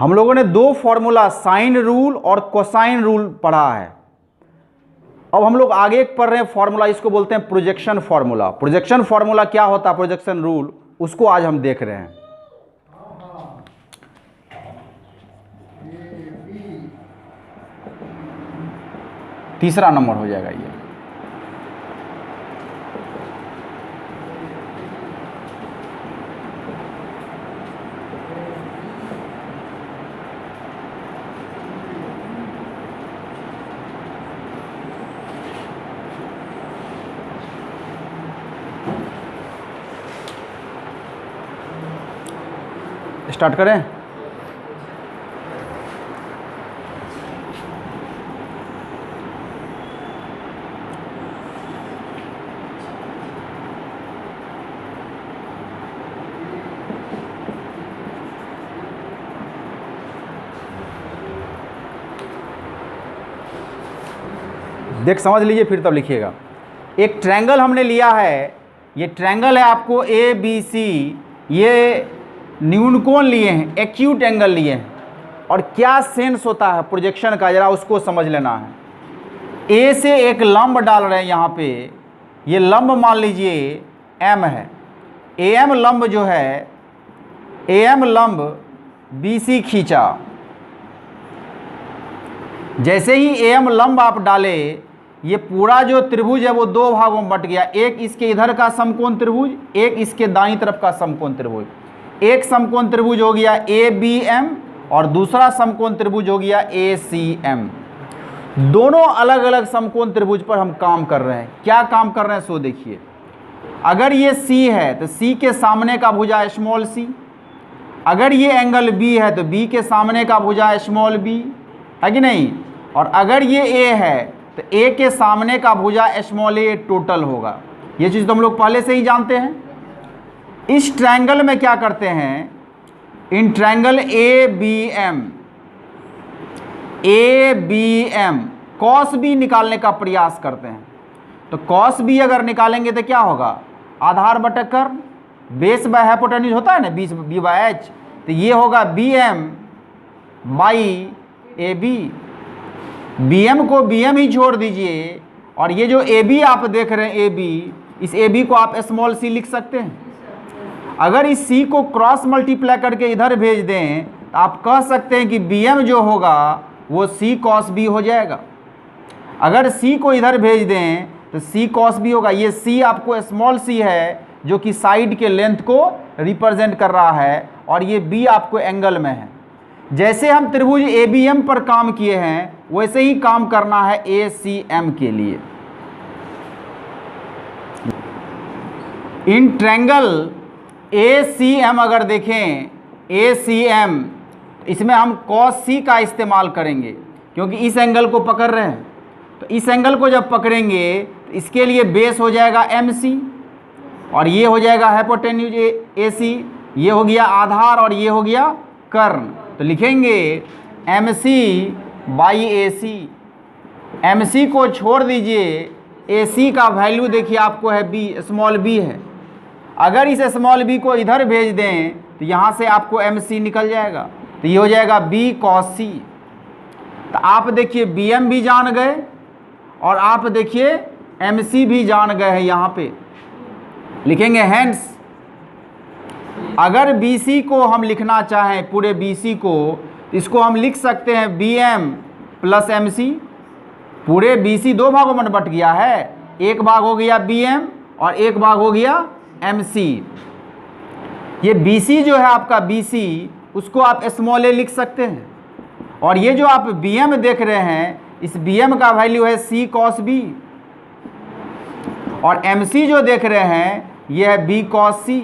हम लोगों ने दो फॉर्मूला साइन रूल और कोसाइन रूल पढ़ा है। अब हम लोग आगे पढ़ रहे हैं फॉर्मूला, इसको बोलते हैं प्रोजेक्शन फॉर्मूला। प्रोजेक्शन फॉर्मूला क्या होता है, प्रोजेक्शन रूल, उसको आज हम देख रहे हैं। तीसरा नंबर हो जाएगा ये। स्टार्ट करें। देख समझ लीजिए फिर तब लिखिएगा। एक ट्रायंगल हमने लिया है, ये ट्रायंगल है आपको ए बी सी, ये न्यूनकोण लिए हैं, एक्यूट एंगल लिए हैं, और क्या सेंस होता है प्रोजेक्शन का जरा उसको समझ लेना है। ए से एक लंब डाल रहे हैं यहाँ पे, ये लंब मान लीजिए एम है, ए एम लंब जो है, ए एम लंब बी सी खींचा। जैसे ही ए एम लंब आप डाले, ये पूरा जो त्रिभुज है वो दो भागों में बट गया, एक इसके इधर का समकोण त्रिभुज, एक इसके दाईं तरफ का समकोण त्रिभुज। एक समकोण त्रिभुज हो गया ए बी एम और दूसरा समकोण त्रिभुज हो गया ए सी एम। दोनों अलग अलग समकोण त्रिभुज पर हम काम कर रहे हैं। क्या काम कर रहे हैं सो देखिए। अगर ये सी है तो सी के सामने का भुजा स्मॉल सी, अगर ये एंगल बी है तो बी के सामने का भुजा स्मॉल बी, है कि नहीं, और अगर ये ए है तो ए के सामने का भुजा स्मॉल ए टोटल होगा। ये चीज़ तो हम लोग पहले से ही जानते हैं। इस ट्रायंगल में क्या करते हैं, in triangle A B M cos B निकालने का प्रयास करते हैं। तो कॉस बी अगर निकालेंगे तो क्या होगा, आधार बटा कर्ण, बेस बाय हाइपोटेन्यूज होता है ना, बी बाय एच, तो ये होगा B M by A B. B M को बी एम ही छोड़ दीजिए, और ये जो ए बी आप देख रहे हैं ए बी, इस ए बी को आप स्मॉल सी लिख सकते हैं। अगर इस सी को क्रॉस मल्टीप्लाई करके इधर भेज दें तो आप कह सकते हैं कि बी एम जो होगा वो सी कॉस बी हो जाएगा। अगर सी को इधर भेज दें तो सी कॉस बी होगा। ये सी आपको स्मॉल सी है जो कि साइड के लेंथ को रिप्रेजेंट कर रहा है, और ये बी आपको एंगल में है। जैसे हम त्रिभुज ए बी एम पर काम किए हैं वैसे ही काम करना है ए सी एम के लिए। इन ट्रायंगल ए सी एम अगर देखें, ए सी एम, इसमें हम कॉस सी का इस्तेमाल करेंगे क्योंकि इस एंगल को पकड़ रहे हैं। तो इस एंगल को जब पकड़ेंगे तो इसके लिए बेस हो जाएगा एम सी, और ये हो जाएगा हाइपोटेन्यूज ए सी, ये हो गया आधार और ये हो गया कर्ण। तो लिखेंगे M C by A C. M C को छोड़ दीजिए, ए सी का वैल्यू देखिए आपको है बी, स्मॉल बी है। अगर इस स्मॉल बी को इधर भेज दें तो यहाँ से आपको एम सी निकल जाएगा, तो ये हो जाएगा बी कॉस सी। तो आप देखिए बी एम भी जान गए और आप देखिए एम सी भी जान गए हैं। यहाँ पे लिखेंगे हेंस, अगर बी सी को हम लिखना चाहें पूरे बी सी को, इसको हम लिख सकते हैं B M plus M C. पूरे बी सी दो भागों में बट गया है, एक भाग हो गया बी एम और एक भाग हो गया एम सी। ये बी सी जो है आपका बी सी, उसको आप स्मॉल ए लिख सकते हैं, और ये जो आप बी एम देख रहे हैं, इस बी एम का वैल्यू है सी कॉस बी, और एम सी जो देख रहे हैं ये है बी कॉस सी।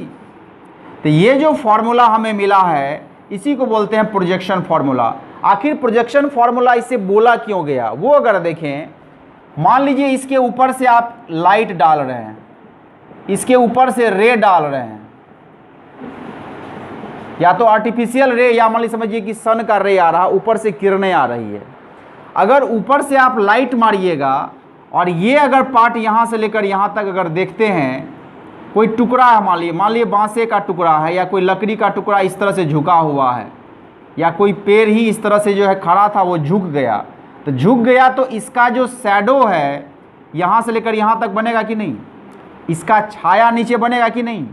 तो ये जो फॉर्मूला हमें मिला है इसी को बोलते हैं प्रोजेक्शन फॉर्मूला। आखिर प्रोजेक्शन फॉर्मूला इसे बोला क्यों गया, वो अगर देखें, मान लीजिए इसके ऊपर से आप लाइट डाल रहे हैं, इसके ऊपर से रे डाल रहे हैं, या तो आर्टिफिशियल रे या मान लीजिए समझिए कि सन का रे आ रहा, ऊपर से किरणें आ रही है। अगर ऊपर से आप लाइट मारिएगा और ये अगर पार्ट यहाँ से लेकर यहाँ तक अगर देखते हैं, कोई टुकड़ा है, मान लिए बांसे का टुकड़ा है या कोई लकड़ी का टुकड़ा इस तरह से झुका हुआ है, या कोई पेड़ ही इस तरह से जो है खड़ा था वो झुक गया, तो झुक गया तो इसका जो शैडो है यहाँ से लेकर यहाँ तक बनेगा कि नहीं, इसका छाया नीचे बनेगा कि नहीं।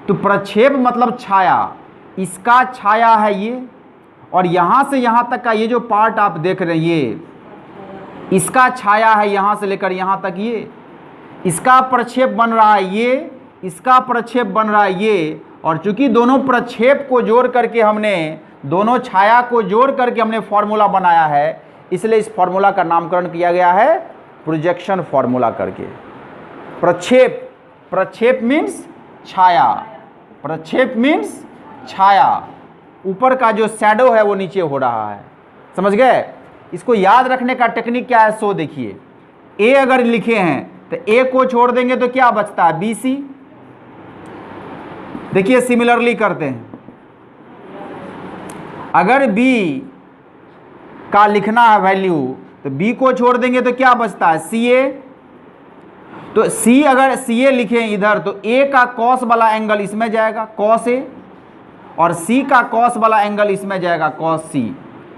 तो प्रक्षेप मतलब छाया, इसका छाया है ये, और यहाँ से यहाँ तक का ये जो पार्ट आप देख रहे हैं ये इसका छाया है, यहाँ से लेकर यहाँ तक ये इसका प्रक्षेप बन रहा है, ये इसका प्रक्षेप बन रहा है ये। और चूंकि दोनों प्रक्षेप को जोड़ करके हमने, दोनों छाया को जोड़ करके हमने फॉर्मूला बनाया है, इसलिए इस फॉर्मूला का नामकरण किया गया है प्रोजेक्शन फॉर्मूला करके। प्रक्षेप, प्रक्षेप मीन्स छाया, प्रक्षेप मीन्स छाया, ऊपर का जो शैडो है वो नीचे हो रहा है। समझ गए? इसको याद रखने का टेक्निक क्या है, सो देखिए। ए अगर लिखे हैं तो ए को छोड़ देंगे तो क्या बचता है, बी सी। देखिए सिमिलरली करते हैं, अगर बी का लिखना है वैल्यू तो बी को छोड़ देंगे तो क्या बचता है, सी ए। तो सी अगर सी ए लिखें इधर तो ए का कॉस वाला एंगल इसमें जाएगा कॉस ए, और सी का कॉस वाला एंगल इसमें जाएगा कॉस सी।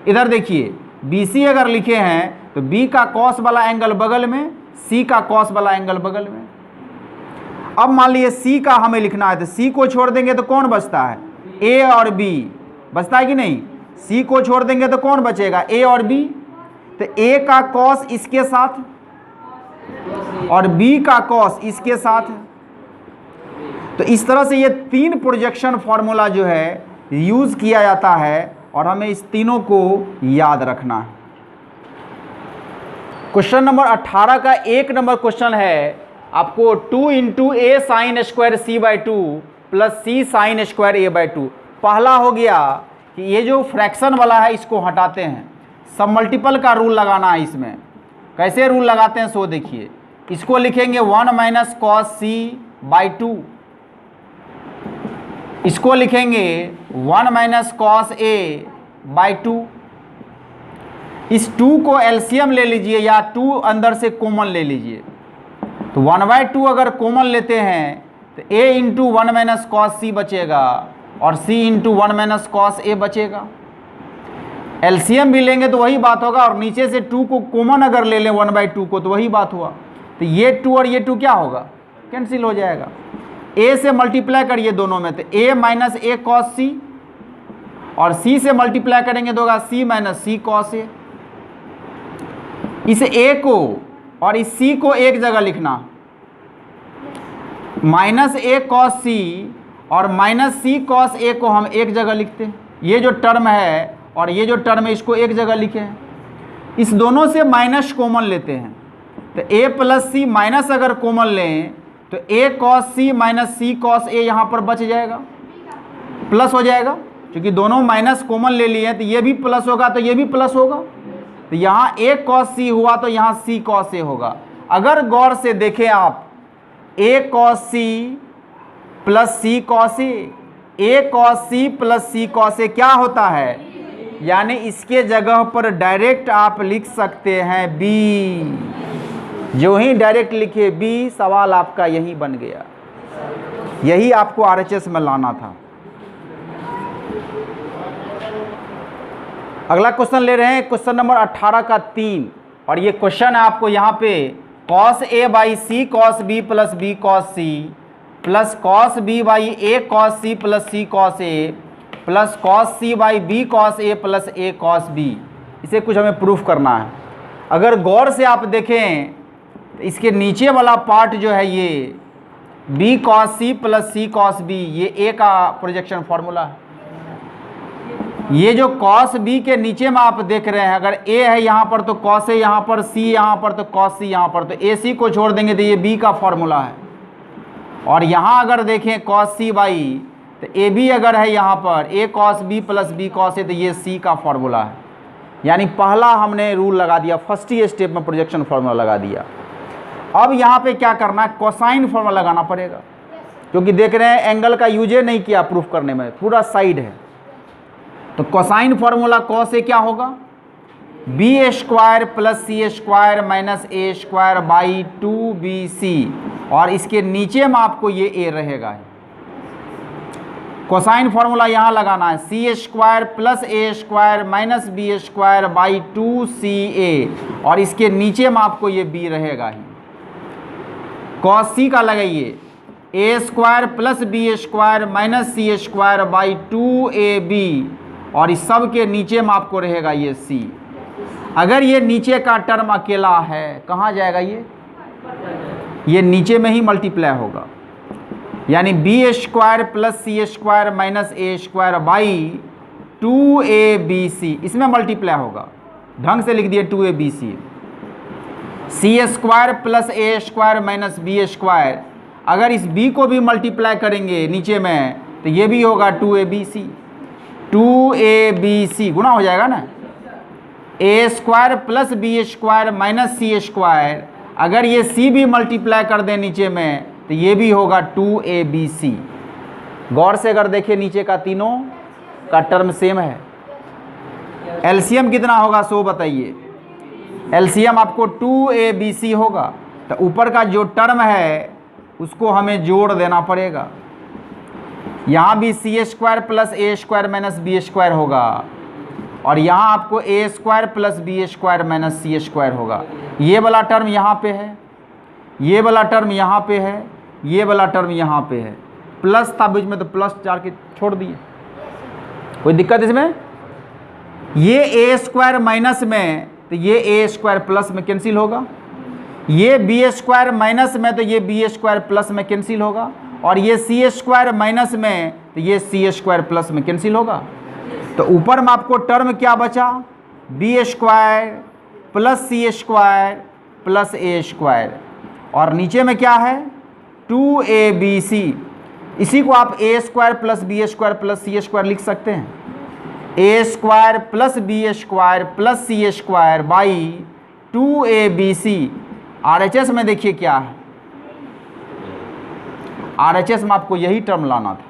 इधर देखिए बी सी अगर लिखे हैं तो बी का कॉस वाला एंगल बगल में, सी का कॉस वाला एंगल बगल में। अब मान लीजिए सी का हमें लिखना है तो सी को छोड़ देंगे तो कौन बचता है, ए और बी बचता है कि नहीं। सी को छोड़ देंगे तो कौन बचेगा, ए और बी। तो ए का कॉस इसके साथ और बी का कॉस इसके साथ। तो इस तरह से ये तीन प्रोजेक्शन फॉर्मूला जो है यूज किया जाता है, और हमें इस तीनों को याद रखना है। क्वेश्चन नंबर 18 का 1 नंबर क्वेश्चन है, आपको 2 into A sine square C by 2 plus C sine square A by 2। पहला हो गया कि ये जो फ्रैक्शन वाला है इसको हटाते हैं, सब मल्टीपल का रूल लगाना है इसमें। कैसे रूल लगाते हैं सो देखिए, इसको लिखेंगे 1 माइनस कॉस सी बाई 2, इसको लिखेंगे 1 माइनस कॉस ए बाई 2। इस 2 को एलसीएम ले लीजिए या 2 अंदर से कॉमन ले लीजिए। तो 1/2 अगर कॉमन लेते हैं तो a इंटू 1 माइनस कॉस सी बचेगा और c into 1 minus cos A बचेगा। एलसीएम भी लेंगे तो वही बात होगा, और नीचे से 2 को कॉमन अगर ले लें 1/2 को तो वही बात हुआ। तो ये 2 और ये 2 क्या होगा, कैंसिल हो जाएगा। a से मल्टीप्लाई करिए दोनों में तो a माइनस ए कॉस सी, और c से मल्टीप्लाई करेंगे तो होगा c माइनस सी कॉस ए। इस a को और इस c को एक जगह लिखना, माइनस ए कॉस सी और माइनस सी कॉस ए को हम एक जगह लिखते हैं। ये जो टर्म है और ये जो टर्म है इसको एक जगह लिखे हैं। इस दोनों से माइनस कॉमन लेते हैं तो a प्लस सी माइनस अगर कॉमन लें तो a cos C minus C cos A यहाँ पर बच जाएगा, प्लस हो जाएगा। क्योंकि दोनों माइनस कॉमन ले लिए हैं तो ये भी प्लस होगा तो ये भी प्लस होगा। तो यहाँ a कॉस सी हुआ तो यहाँ c कॉस ए होगा। अगर गौर से देखें आप, a cos C plus c cos A, a cos C plus c cos A क्या होता है, यानी इसके जगह पर डायरेक्ट आप लिख सकते हैं b। जो ही डायरेक्ट लिखे b, सवाल आपका यही बन गया। यही आपको आरएचएस में लाना था। अगला क्वेश्चन ले रहे हैं, क्वेश्चन नंबर 18 का 3, और ये क्वेश्चन है आपको यहाँ पे cos A by C cos B plus B cos C plus cos B by A cos C plus C cos A plus cos C by B cos A plus A cos B. इसे कुछ हमें proof करना है। अगर गौर से आप देखें तो इसके नीचे वाला पार्ट जो है ये B cos C plus C cos B, ये ए का प्रोजेक्शन फॉर्मूला है। ये जो कॉस बी के नीचे में आप देख रहे हैं, अगर ए है यहाँ पर तो कॉस ए यहाँ पर, सी यहाँ पर तो कॉस सी यहाँ पर, तो ए सी को छोड़ देंगे तो ये बी का फॉर्मूला है। और यहाँ अगर देखें कॉस सी बाई तो ए बी अगर है यहाँ पर A cos B plus B cos A, तो ये सी का फॉर्मूला है। यानी पहला हमने रूल लगा दिया, फर्स्ट ही स्टेप में प्रोजेक्शन फॉर्मूला लगा दिया। अब यहाँ पे क्या करना है, कोसाइन फॉर्मूला लगाना पड़ेगा, क्योंकि देख रहे हैं एंगल का यूज नहीं किया प्रूफ करने में, पूरा साइड है। तो कोसाइन फॉर्मूला कॉस ए क्या होगा, B square plus C square minus A square by 2bc, और इसके नीचे में आपको ये ए रहेगा। कोसाइन फॉर्मूला यहाँ लगाना है, C square plus A square minus B square by 2ca, और इसके नीचे में आपको ये b रहेगा ही। कॉस सी का लगाइए, A square plus B square minus C square by 2ab, और इस सब के नीचे में आपको रहेगा ये c। अगर ये नीचे का टर्म अकेला है, कहाँ जाएगा ये नीचे में ही मल्टीप्लाई होगा, यानी B square plus C square minus A square by 2abc, इसमें मल्टीप्लाई होगा। ढंग से लिख दिए 2abc। C square plus A square minus B square, अगर इस b को भी मल्टीप्लाई करेंगे नीचे में तो ये भी होगा 2abc। 2abc गुना हो जाएगा ना, A square plus B square minus C square, अगर ये c भी मल्टीप्लाई कर दें नीचे में तो ये भी होगा 2abc। गौर से अगर देखें नीचे का तीनों का टर्म सेम है। एलसीएम कितना होगा सो बताइए। एलसीएम आपको 2abc होगा, तो ऊपर का जो टर्म है उसको हमें जोड़ देना पड़ेगा। यहाँ भी C square plus A square minus B square होगा, और यहाँ आपको A square plus B square minus C square होगा। ये वाला टर्म यहाँ पे है, ये वाला टर्म यहाँ पे है, ये वाला टर्म यहाँ पे है। प्लस था बीच में तो प्लस 4 के छोड़ दिए, कोई दिक्कत इसमें। ये ए स्क्वायर माइनस में तो ये ए स्क्वायर प्लस में कैंसिल होगा, ये बी स्क्वायर माइनस में तो ये बी स्क्वायर प्लस में कैंसिल होगा, और ये सी स्क्वायर माइनस में तो ये सी स्क्वायर प्लस में कैंसिल होगा। तो ऊपर में आपको टर्म क्या बचा, B square plus C square plus A square, और नीचे में क्या है 2abc। इसी को आप A square plus B square plus C square लिख सकते हैं, A square plus B square plus C square by 2abc। RHS में देखिए क्या है, आरएचएस में आपको यही टर्म लाना था।